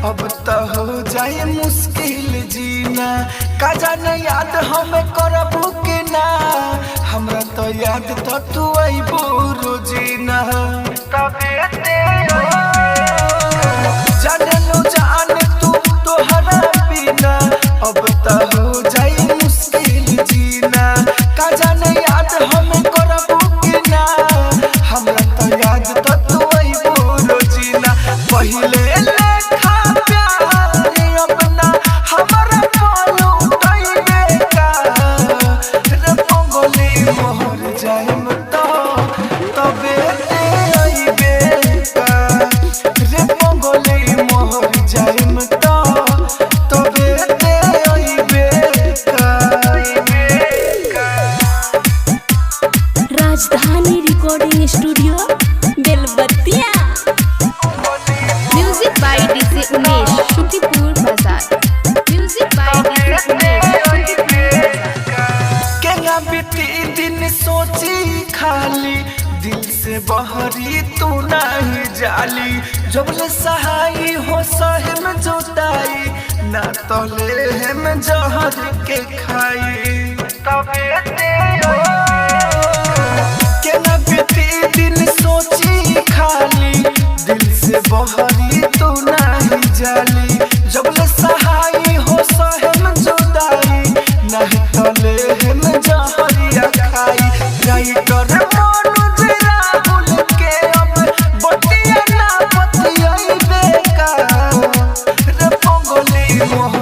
अब तो हो जाए मुश्किल जीना। का जाने याद हमें करबू के ना, हमरा तो याद तो तू अइबू रोजीना। जाने लो जान तू तोहरा बिना, अब तो हो जाए मुश्किल जीना। का जाने याद हमें करबू के ना, हमरा तो याद तो तू अइबू रोजीना। पहिले लेखा प्यार अपना हमरा पालू तइबे का, रे पंगली मोहर जाइम तो तबे ते अइबे का। रे पंगली मोहर जाइम तो तबे ते अइबे का। Rajdhani recording studio Belbattiya. Music by DJ Umesh Shuktipur Bazar. Music by DJ Umesh Shuktipur Bazar. केना बीती दिन सोची खाली, दिल से बहरी तू नहीं जाली। जबले सहाई हो सहम जोताई, ना तो ले हम जहर के खाई तबे ते केना बीती दिन सोची खाली, दिल से बहरी तू नहीं जाली। जबले सहाई हो सहम जोताई, नहीं तो ले हम जहरिया खाई। राइटर मनोज राहुल के अब बतिया ना बतियाइबे का, रे पंगली मोह